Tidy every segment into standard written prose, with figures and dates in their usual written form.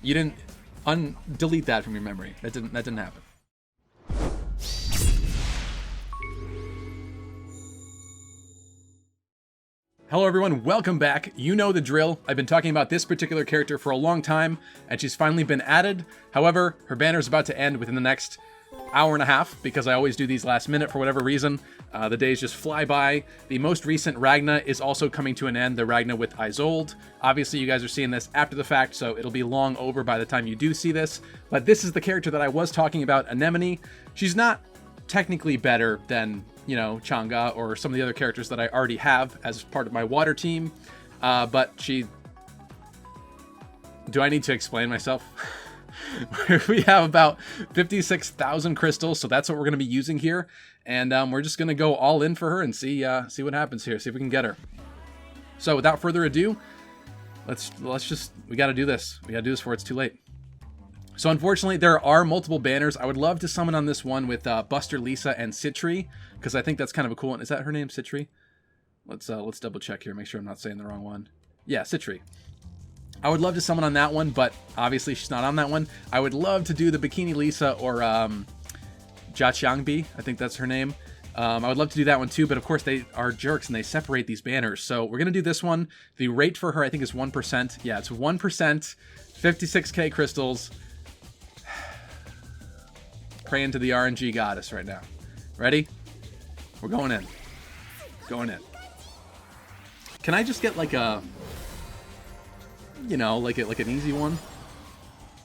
You didn't delete that from your memory. That didn't happen. Hello everyone, welcome back. You know the drill. I've been talking about this particular character for a long time, and she's finally been added. However, her banner is about to end within the next hour and a half, because I always do these last minute for whatever reason. The days just fly by. The most recent Ragna is also coming to an end, the Ragna with Isolde. Obviously, you guys are seeing this after the fact, so it'll be long over by the time you do see this. But this is the character that I was talking about, Anemone. She's not technically better than, you know, Chang'e or some of the other characters that I already have as part of my water team. But she... Do I need to explain myself? We have about 56,000 crystals, so that's what we're going to be using here. And we're just going to go all in for her and see what happens here. See if we can get her. So without further ado, let's just... We got to do this. We got to do this before it's too late. So unfortunately, there are multiple banners. I would love to summon on this one with Buster, Lisa, and Citri, because I think that's kind of a cool one. Is that her name, Citri? Let's double check here, make sure I'm not saying the wrong one. Yeah, Citri. I would love to summon on that one, but obviously she's not on that one. I would love to do the Bikini Lisa or Jiaqiangbi, I think that's her name. I would love to do that one too, but of course they are jerks and they separate these banners. So we're going to do this one. The rate for her, I think, is 1%. Yeah, it's 1%, 56k crystals. Praying to the RNG goddess right now. Ready? We're going in. Going in. Can I just get like a, you know, like an easy one?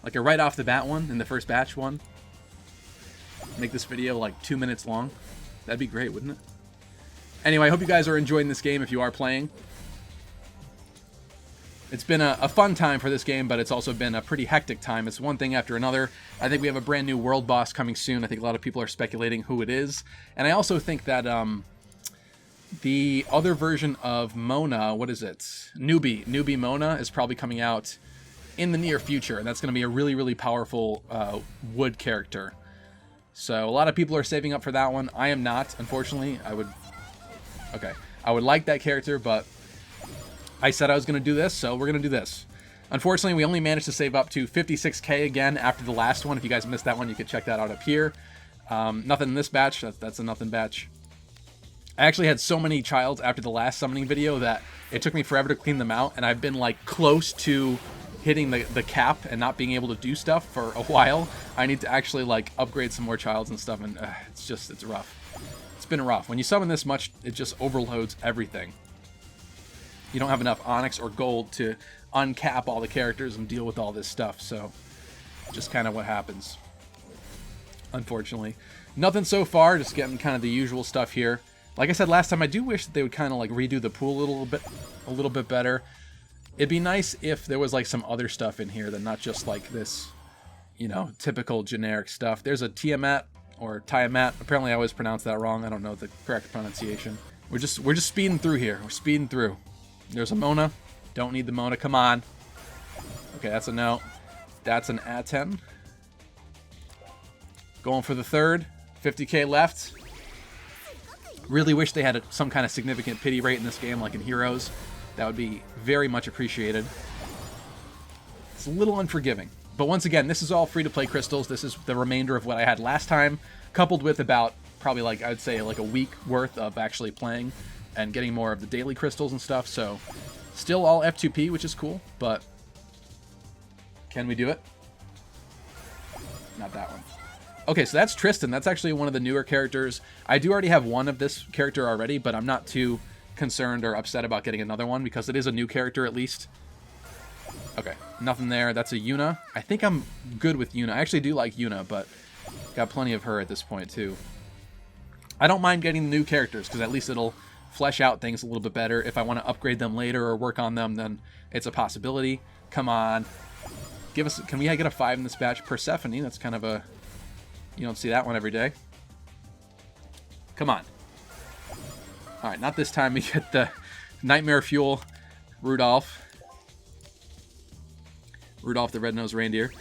Like a right off the bat one in the first batch one? Make this video like 2 minutes long? That'd be great, wouldn't it? Anyway, I hope you guys are enjoying this game if you are playing. It's been a fun time for this game, but it's also been a pretty hectic time. It's one thing after another. I think we have a brand new world boss coming soon. I think a lot of people are speculating who it is. And I also think that the other version of Mona, what is it? Newbie Mona is probably coming out in the near future. And that's going to be a really, really powerful wood character. So a lot of people are saving up for that one. I am not, unfortunately. I would like that character, but I said I was going to do this, so we're going to do this. Unfortunately, we only managed to save up to 56k again after the last one. If you guys missed that one, you could check that out up here. Nothing in this batch. That's a nothing batch. I actually had so many childs after the last summoning video that it took me forever to clean them out, and I've been like close to hitting the cap and not being able to do stuff for a while. I need to actually like upgrade some more childs and stuff, and it's rough. It's been rough. When you summon this much, it just overloads everything. You don't have enough onyx or gold to uncap all the characters and deal with all this stuff, so just kind of what happens, unfortunately. Nothing so far, just getting kind of the usual stuff here. Like I said last time, I do wish that they would kind of like redo the pool a little bit better. It'd be nice if there was like some other stuff in here than not just like this, you know, typical generic stuff. There's a Tiamat or Tiamat. Apparently I always pronounce that wrong. I don't know the correct pronunciation. We're just speeding through here. We're speeding through. There's a Mona. Don't need the Mona. Come on. Okay, that's a no. That's an A10. Going for the third. 50k left. Really wish they had some kind of significant pity rate in this game, like in Heroes. That would be very much appreciated. It's a little unforgiving. But once again, this is all free-to-play crystals. This is the remainder of what I had last time, coupled with about probably like, I'd say like a week worth of actually playing and getting more of the daily crystals and stuff. So still all F2P, which is cool, but can we do it? Not that one. Okay, so that's Tristan. That's actually one of the newer characters. I do already have one of this character already, but I'm not too concerned or upset about getting another one because it is a new character at least. Okay, nothing there. That's a Yuna. I think I'm good with Yuna. I actually do like Yuna, but got plenty of her at this point too. I don't mind getting the new characters because at least it'll flesh out things a little bit better. If I want to upgrade them later or work on them, then it's a possibility. Come on. Give us... Can we get a 5 in this batch? Persephone, that's kind of a... You don't see that one every day. Come on. Alright, not this time. We get the Nightmare Fuel Rudolph. Rudolph the Red-Nosed Reindeer.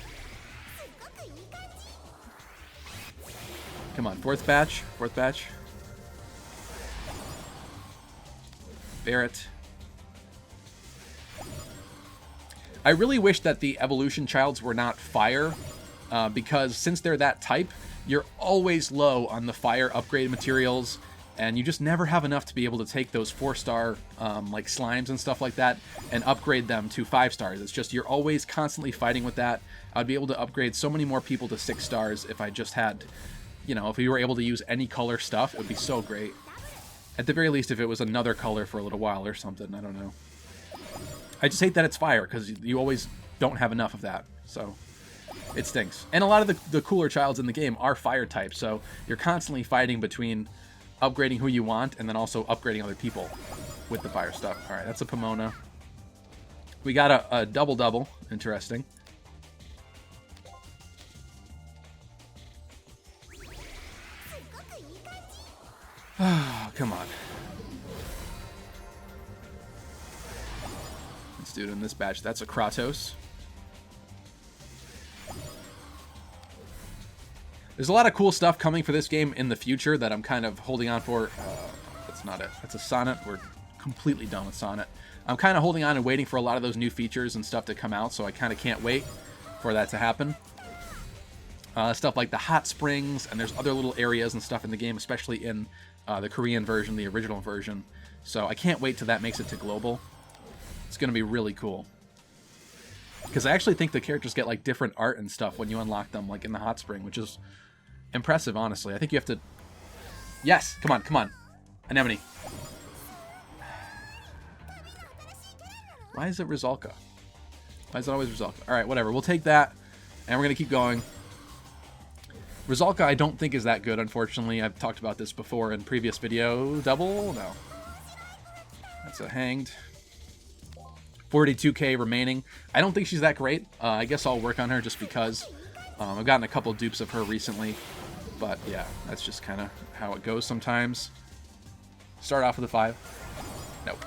Come on, fourth batch. Fourth batch. Barrett. I really wish that the evolution childs were not fire, because since they're that type, you're always low on the fire upgrade materials, and you just never have enough to be able to take those 4-star like slimes and stuff like that and upgrade them to 5 stars. It's just you're always constantly fighting with that. I'd be able to upgrade so many more people to 6 stars if I just had, you know, if we were able to use any color stuff, it would be so great. At the very least, if it was another color for a little while or something, I don't know. I just hate that it's fire, because you always don't have enough of that, so it stinks. And a lot of the cooler childs in the game are fire type, so you're constantly fighting between upgrading who you want and then also upgrading other people with the fire stuff. Alright, that's a Pomona. We got a double-double. Interesting. Oh, come on. Let's do it in this batch. That's a Kratos. There's a lot of cool stuff coming for this game in the future that I'm kind of holding on for. That's not it. That's a Sonnet. We're completely done with Sonnet. I'm kind of holding on and waiting for a lot of those new features and stuff to come out, so I kind of can't wait for that to happen. Stuff like the hot springs, and there's other little areas and stuff in the game, especially in the Korean version, the original version. So I can't wait till that makes it to global. It's going to be really cool. Because I actually think the characters get like different art and stuff when you unlock them, like in the hot spring, which is impressive, honestly. I think you have to... Yes! Come on, come on. Anemone. Why is it Rizalka? Why is it always Rizalka? Alright, whatever. We'll take that, and we're going to keep going. Rizalka I don't think is that good, unfortunately. I've talked about this before in previous video. Double? No. That's a hanged. 42k remaining. I don't think she's that great. I guess I'll work on her just because. I've gotten a couple dupes of her recently. But yeah, that's just kind of how it goes sometimes. Start off with a 5. Nope.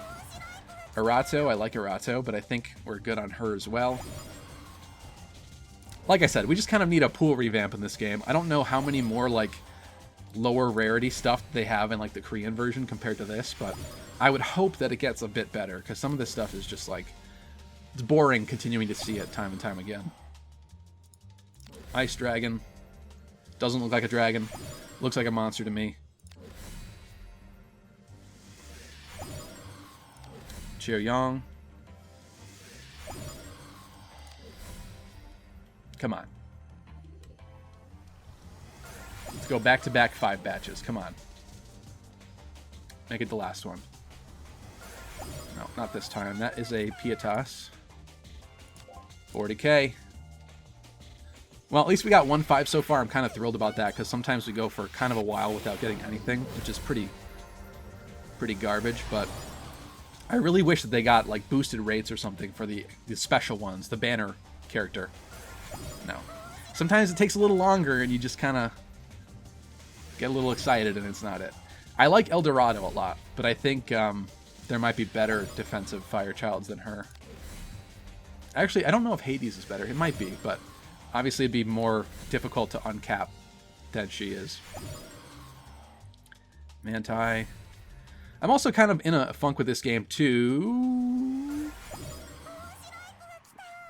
Arato, I like Arato, but I think we're good on her as well. Like I said, we just kind of need a pool revamp in this game. I don't know how many more like lower rarity stuff they have in like the Korean version compared to this, but I would hope that it gets a bit better, because some of this stuff is just like, it's boring continuing to see it time and time again. Ice Dragon. Doesn't look like a dragon. Looks like a monster to me. Cheoyong. Come on. Let's go back-to-back 5 batches. Come on. Make it the last one. No, not this time. That is a Pietas. 40k. Well, at least we got 1-5 so far. I'm kind of thrilled about that, because sometimes we go for kind of a while without getting anything, which is pretty garbage. But I really wish that they got like boosted rates or something for the special ones, the banner character. No. Sometimes it takes a little longer, and you just kind of get a little excited, and it's not it. I like El Dorado a lot, but I think there might be better defensive fire childs than her. Actually, I don't know if Hades is better. It might be, but obviously it'd be more difficult to uncap than she is. Manti. I'm also kind of in a funk with this game, too.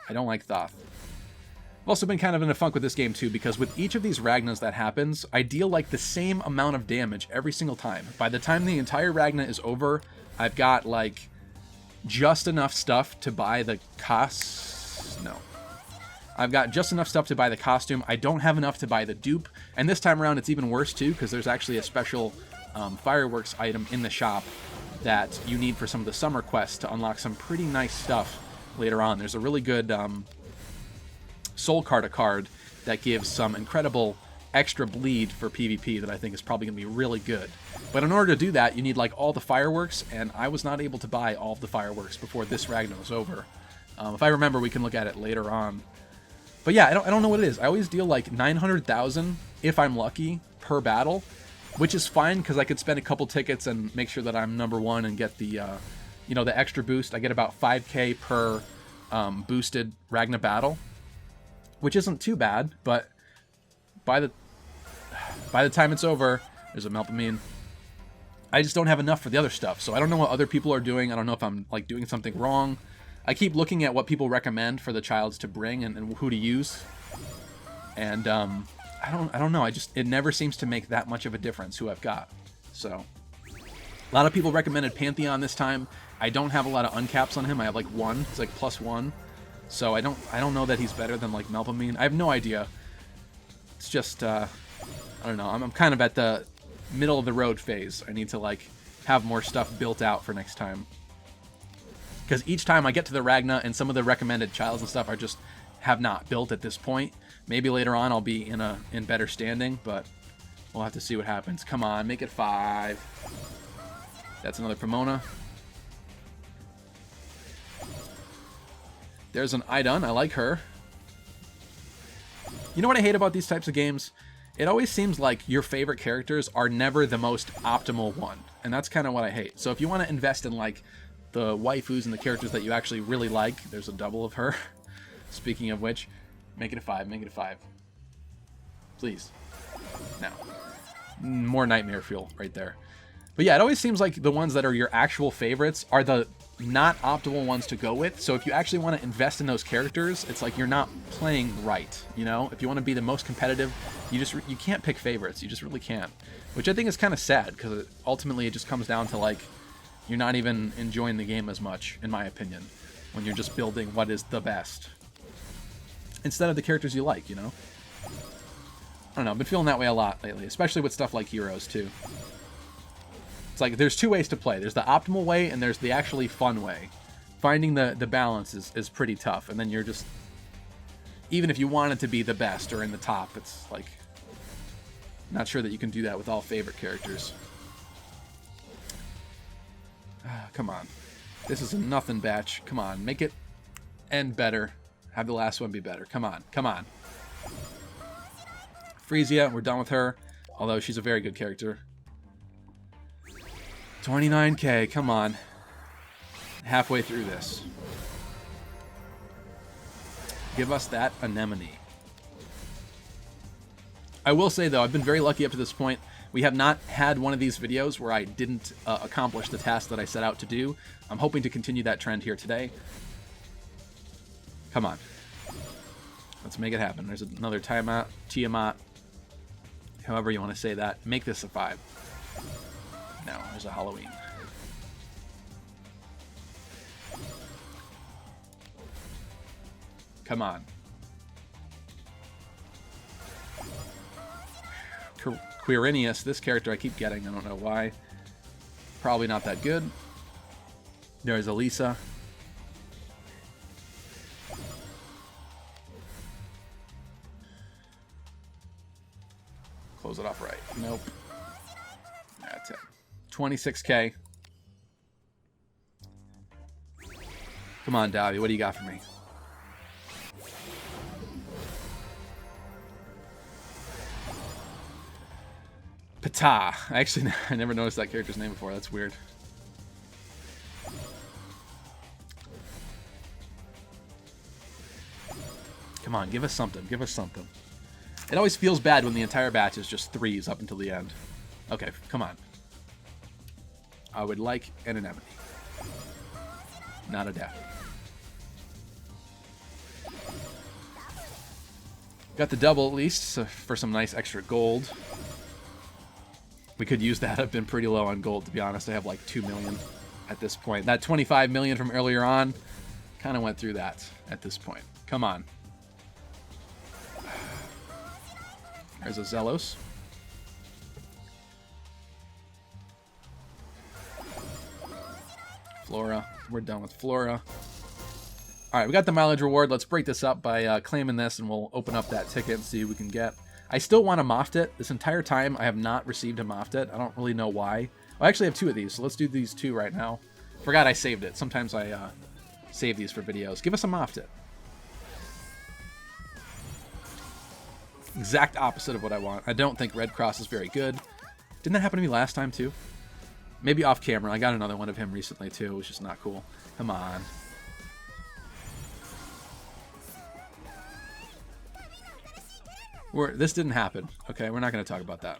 I don't like Thoth. I've also been kind of in a funk with this game, too, because with each of these Ragnas that happens, I deal like the same amount of damage every single time. By the time the entire Ragna is over, I've got like just enough stuff to buy the I've got just enough stuff to buy the costume. I don't have enough to buy the dupe. And this time around, it's even worse, too, because there's actually a special fireworks item in the shop that you need for some of the summer quests to unlock some pretty nice stuff later on. There's a really good Soul Carta card that gives some incredible extra bleed for PvP that I think is probably going to be really good. But in order to do that, you need like all the fireworks, and I was not able to buy all of the fireworks before this Ragna was over. If I remember, we can look at it later on. But yeah, I don't know what it is. I always deal like 900,000, if I'm lucky, per battle, which is fine because I could spend a couple tickets and make sure that I'm #1 and get the, you know, the extra boost. I get about 5k per boosted Ragna battle, which isn't too bad. But by the time it's over, there's a Melpomene. I just don't have enough for the other stuff, so I don't know what other people are doing. I don't know if I'm like doing something wrong. I keep looking at what people recommend for the childs to bring and who to use. And I don't know. It never seems to make that much of a difference who I've got. So a lot of people recommended Pantheon this time. I don't have a lot of uncaps on him. I have like 1. It's like +1. So I don't know that he's better than like Melpomene. I have no idea. It's just I don't know. I'm kind of at the middle of the road phase. I need to like have more stuff built out for next time. Because each time I get to the Ragna and some of the recommended childs and stuff are just have not built at this point. Maybe later on I'll be in better standing, but we'll have to see what happens. Come on, make it 5. That's another Pomona. There's an Idun. I like her. You know what I hate about these types of games? It always seems like your favorite characters are never the most optimal one. And that's kind of what I hate. So if you want to invest in like the waifus and the characters that you actually really like, there's a double of her. Speaking of which, make it a 5. Make it a 5. Please. No. More nightmare fuel right there. But yeah, it always seems like the ones that are your actual favorites are the not optimal ones to go with. So if you actually want to invest in those characters, it's like you're not playing right, you know? If you want to be the most competitive, you can't pick favorites. You just really can't. Which I think is kind of sad, because ultimately it just comes down to like you're not even enjoying the game as much, in my opinion, when you're just building what is the best instead of the characters you like, you know? I don't know, I've been feeling that way a lot lately, especially with stuff like Heroes too. It's like there's 2 ways to play. There's the optimal way and there's the actually fun way. Finding the balance is pretty tough, and then you're just, even if you want it to be the best or in the top, it's like not sure that you can do that with all favorite characters. Come on. This is a nothing batch. Come on, make it end better. Have the last one be better. Come on, come on. Frisia, we're done with her, although she's a very good character. 29k, come on. Halfway through this. Give us that Anemone. I will say, though, I've been very lucky up to this point. We have not had one of these videos where I didn't accomplish the task that I set out to do. I'm hoping to continue that trend here today. Come on. Let's make it happen. There's another Tiamat. However you want to say that. Make this a 5. No, there's a Halloween. Come on. Quirinius, this character I keep getting. I don't know why. Probably not that good. There's Elisa. Close it off right. Nope. That's it. 26k. Come on, Davi. What do you got for me? Ptah. Actually, I never noticed that character's name before. That's weird. Come on, give us something. Give us something. It always feels bad when the entire batch is just 3s up until the end. Okay, come on. I would like an Anemone. Not a death. Got the double at least, so for some nice extra gold. We could use that. I've been pretty low on gold, to be honest. I have like 2 million at this point. That 25 million from earlier on kind of went through that at this point. Come on. There's a Zelos. Flora. We're done with Flora. All right, we got the mileage reward. Let's break this up by claiming this, and we'll open up that ticket and see what we can get. I still want a Moftet. This entire time, I have not received a Moftet. I don't really know why. I actually have 2 of these, so let's do these 2 right now. Forgot I saved it. Sometimes I save these for videos. Give us a Moftet. Exact opposite of what I want. I don't think Red Cross is very good. Didn't that happen to me last time, too? Maybe off camera. I got another one of him recently, too, which is not cool. Come on. This didn't happen. Okay, we're not going to talk about that.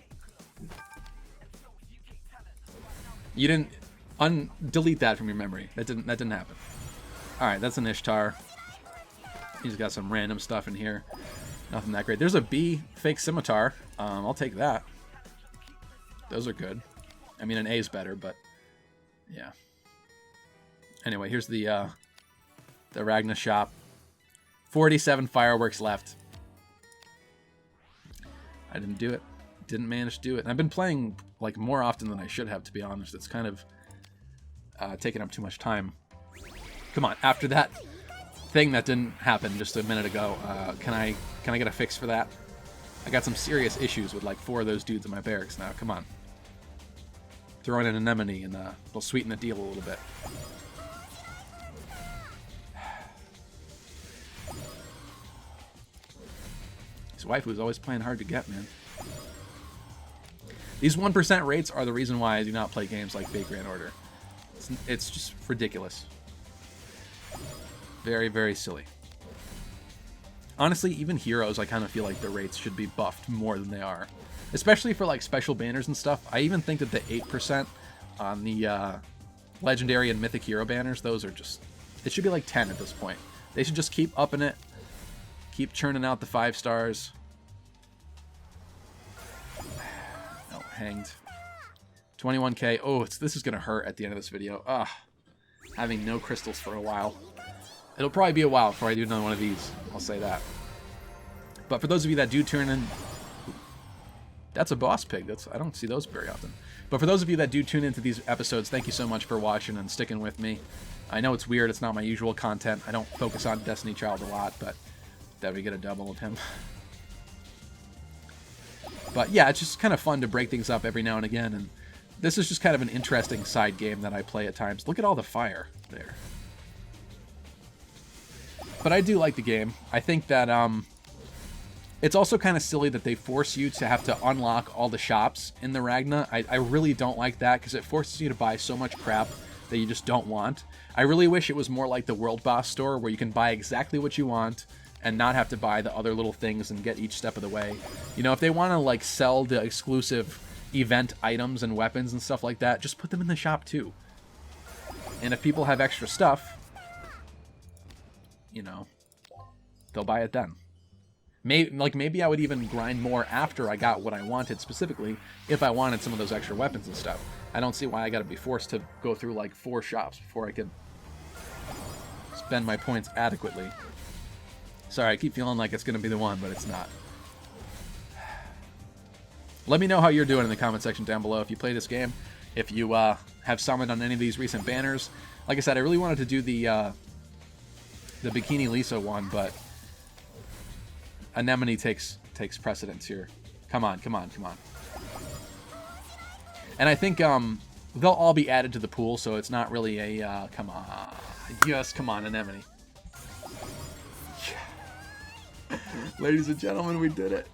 You didn't delete that from your memory. That didn't happen. Alright, that's an Ishtar. He's got some random stuff in here. Nothing that great. There's a B fake scimitar. I'll take that. Those are good. I mean, an A is better, but yeah. Anyway, here's the Ragna shop. 47 fireworks left. I didn't do it. Didn't manage to do it. And I've been playing like more often than I should have, to be honest. It's kind of taking up too much time. Come on, after that thing that didn't happen just a minute ago, can I get a fix for that? I got some serious issues with like 4 of those dudes in my barracks now. Come on. Throw in an anemone and it'll sweeten the deal a little bit. This waifu is always playing hard to get, man. These 1% rates are the reason why I do not play games like Fate Grand Order. It's just ridiculous. Very, very silly. Honestly, even heroes, I kind of feel like the rates should be buffed more than they are. Especially for like special banners and stuff. I even think that the 8% on the legendary and mythic hero banners, those are just... It should be like 10 at this point. They should just keep upping it. Keep churning out the 5 stars. No, hanged. 21k. Oh, this is going to hurt at the end of this video. Having no crystals for a while. It'll probably be a while before I do another one of these. I'll say that. But for those of you that do turn in... That's a boss pig. I don't see those very often. But for those of you that do tune into these episodes, thank you so much for watching and sticking with me. I know it's weird. It's not my usual content. I don't focus on Destiny Child a lot, but that we get a double with him. But yeah, it's just kind of fun to break things up every now and again. And this is just kind of an interesting side game that I play at times. Look at all the fire there. But I do like the game. I think that it's also kind of silly that they force you to have to unlock all the shops in the Ragna. I really don't like that because it forces you to buy so much crap that you just don't want. I really wish it was more like the World Boss store where you can buy exactly what you want and not have to buy the other little things and get each step of the way. You know, if they want to like sell the exclusive event items and weapons and stuff like that, just put them in the shop too. And if people have extra stuff, you know, they'll buy it then. Maybe I would even grind more after I got what I wanted specifically if I wanted some of those extra weapons and stuff. I don't see why I gotta be forced to go through like 4 shops before I could spend my points adequately. Sorry, I keep feeling like it's gonna be the one, but it's not. Let me know how you're doing in the comment section down below if you play this game, if you have summoned on any of these recent banners. Like I said, I really wanted to do the Bikini Lisa one, but Anemone takes precedence here. Come on, come on, come on. And I think they'll all be added to the pool, so it's not really a come on. Yes, come on, Anemone. Ladies and gentlemen, we did it.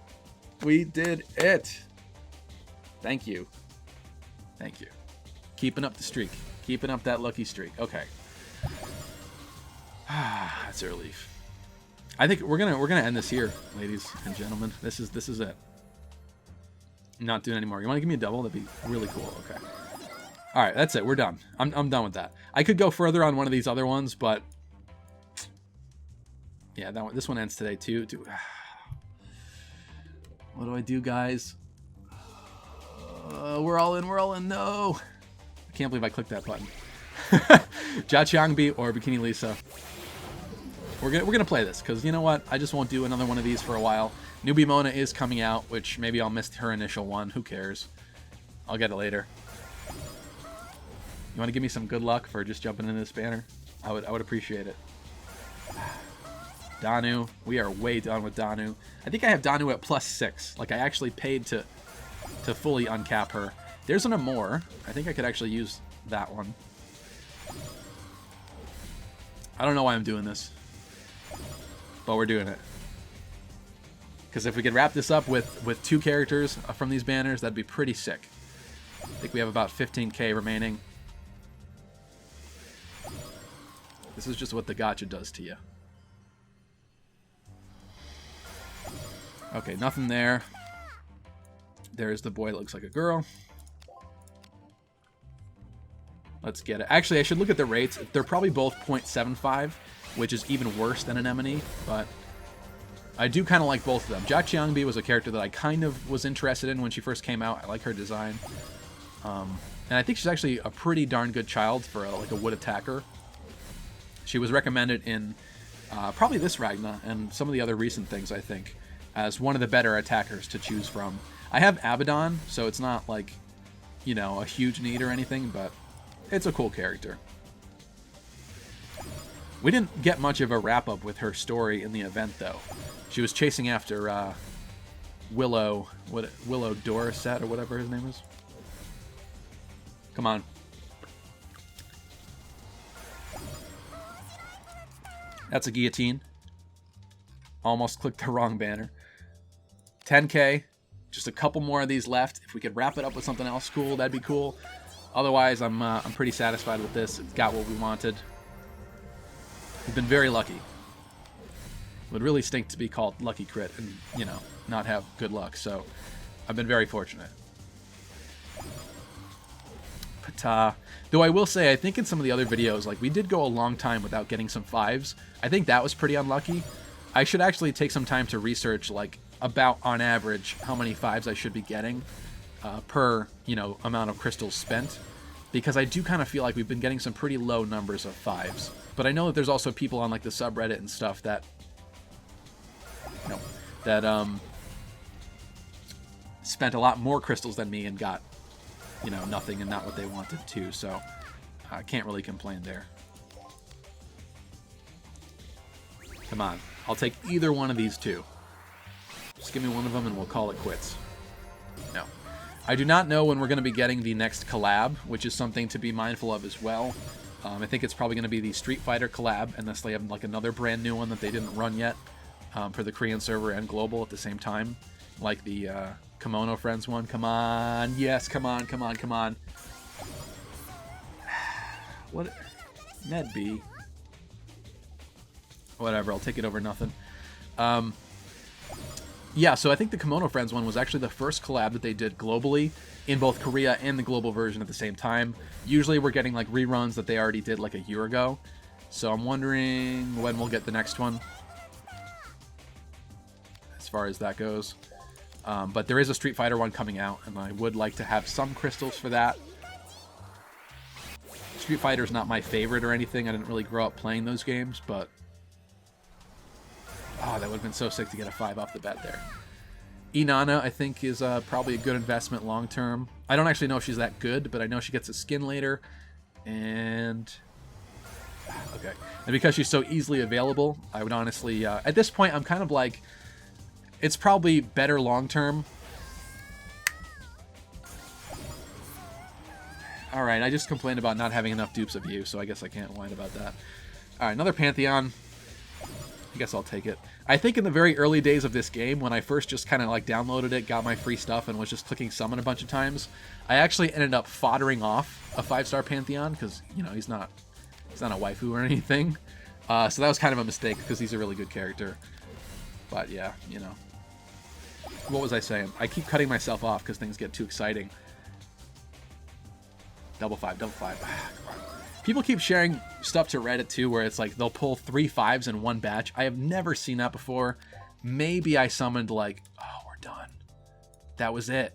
We did it. Thank you. Thank you. Keeping up the streak. Keeping up that lucky streak. Okay. That's a relief. I think we're gonna end this here, ladies and gentlemen. This is it. I'm not doing any more. You want to give me a double? That'd be really cool. Okay. All right, that's it. We're done. I'm done with that. I could go further on one of these other ones, but yeah, that one. This one ends today too. What do I do, guys? We're all in. We're all in. No. I can't believe I clicked that button. Jiaqiangbi or Bikini Lisa. We're gonna play this because you know what? I just won't do another one of these for a while. Newbie Mona is coming out, which maybe I'll miss her initial one. Who cares? I'll get it later. You want to give me some good luck for just jumping into this banner? I would appreciate it. Danu, we are way done with Danu. I think I have Danu at +6. Like I actually paid to fully uncap her. There's an Amore. I think I could actually use that one. I don't know why I'm doing this, but we're doing it. Because if we could wrap this up with 2 characters from these banners, that'd be pretty sick. I think we have about 15k remaining. This is just what the gacha does to you. Okay, nothing there. There's the boy that looks like a girl. Let's get it. Actually, I should look at the rates. They're probably both 0.75, which is even worse than Anemone, but I do kind of like both of them. Jiangbi was a character that I kind of was interested in when she first came out. I like her design. And I think she's actually a pretty darn good child for like a wood attacker. She was recommended in probably this Ragna and some of the other recent things, I think, as one of the better attackers to choose from. I have Abaddon, so it's not like, you know, a huge need or anything, but it's a cool character. We didn't get much of a wrap-up with her story in the event, though. She was chasing after Willow Dorset or whatever his name is. Come on. That's a guillotine. Almost clicked the wrong banner. 10k. Just a couple more of these left. If we could wrap it up with something else cool, that'd be cool. Otherwise, I'm pretty satisfied with this. It's got what we wanted. We've been very lucky. It would really stink to be called Lucky Crit and, you know, not have good luck. So, I've been very fortunate. But, though I will say, I think in some of the other videos, like, we did go a long time without getting some 5s. I think that was pretty unlucky. I should actually take some time to research, like, about, on average, how many 5s I should be getting per, you know, amount of crystals spent. Because I do kind of feel like we've been getting some pretty low numbers of 5s. But I know that there's also people on, like, the subreddit and stuff that, you know, that spent a lot more crystals than me and got, you know, nothing and not what they wanted to. So I can't really complain there. Come on. I'll take either one of these two. Just give me one of them and we'll call it quits. No. I do not know when we're going to be getting the next collab, which is something to be mindful of as well. I think it's probably going to be the Street Fighter collab, unless they have like another brand new one that they didn't run yet for the Korean server and global at the same time, like the Kimono Friends one. Come on, yes, come on, come on, come on. What? Med B. Whatever, I'll take it over nothing. Yeah, so I think the Kimono Friends one was actually the first collab that they did globally in both Korea and the global version at the same time. Usually we're getting like reruns that they already did like a year ago. So I'm wondering when we'll get the next one, as far as that goes. But there is a Street Fighter one coming out, and I would like to have some crystals for that. Street Fighter is not my favorite or anything. I didn't really grow up playing those games, but oh, that would have been so sick to get a 5 off the bat there. Inanna, I think, is probably a good investment long term. I don't actually know if she's that good, but I know she gets a skin later. And okay. And because she's so easily available, I would honestly, at this point, I'm kind of like, it's probably better long term. Alright, I just complained about not having enough dupes of you, so I guess I can't whine about that. Alright, another Pantheon. I guess I'll take it. I think in the very early days of this game, when I first just kind of like downloaded it, got my free stuff, and was just clicking summon a bunch of times, I actually ended up foddering off a 5-star Pantheon, because, you know, he's not a waifu or anything. So that was kind of a mistake, because he's a really good character. But yeah, you know. What was I saying? I keep cutting myself off because things get too exciting. Double 5, double 5. Come on. People keep sharing stuff to Reddit too, where it's like they'll pull 3 5s in one batch. I have never seen that before. Maybe I summoned like, oh, we're done. That was it.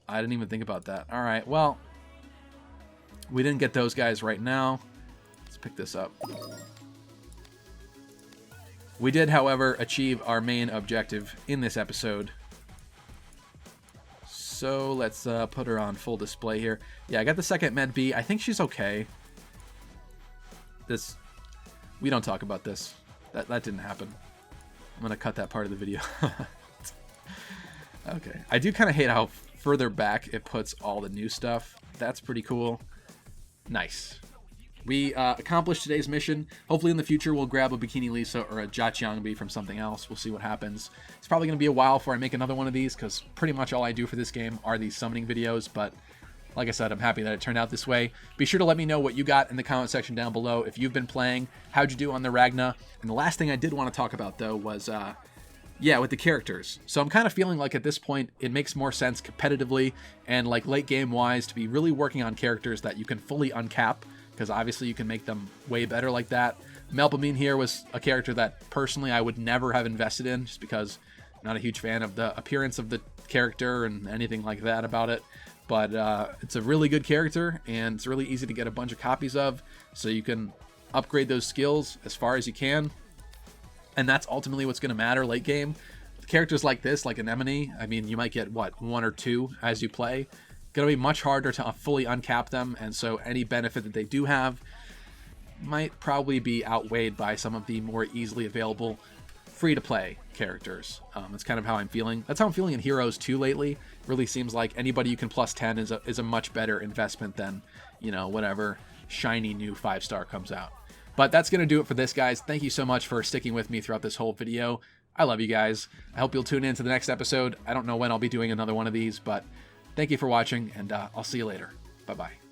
I didn't even think about that. All right, well, we didn't get those guys right now. Let's pick this up. We did, however, achieve our main objective in this episode. So let's put her on full display here. Yeah, I got the second Med B. I think she's okay. We don't talk about this. That didn't happen. I'm going to cut that part of the video. Okay. I do kind of hate how further back it puts all the new stuff. That's pretty cool. Nice. We accomplished today's mission. Hopefully in the future we'll grab a Bikini Lisa or a Jiangbi from something else. We'll see what happens. It's probably going to be a while before I make another one of these, because pretty much all I do for this game are these summoning videos, but like I said, I'm happy that it turned out this way. Be sure to let me know what you got in the comment section down below. If you've been playing, how'd you do on the Ragna? And the last thing I did want to talk about, though, was Yeah, with the characters. So I'm kind of feeling like at this point, it makes more sense competitively and like late game wise to be really working on characters that you can fully uncap, because obviously you can make them way better like that. Melpomene here was a character that personally I would never have invested in, just because I'm not a huge fan of the appearance of the character and anything like that about it. But it's a really good character, and it's really easy to get a bunch of copies of, so you can upgrade those skills as far as you can. And that's ultimately what's going to matter late game. Characters like this, like Anemone, I mean, you might get, what, 1 or 2 as you play. Going to be much harder to fully uncap them, and so any benefit that they do have might probably be outweighed by some of the more easily available free-to-play characters. That's kind of how I'm feeling. That's how I'm feeling in Heroes 2 lately. It really seems like anybody you can plus 10 is a much better investment than, you know, whatever shiny new 5-star comes out. But that's going to do it for this, guys. Thank you so much for sticking with me throughout this whole video. I love you guys. I hope you'll tune in to the next episode. I don't know when I'll be doing another one of these, but thank you for watching, and I'll see you later. Bye-bye.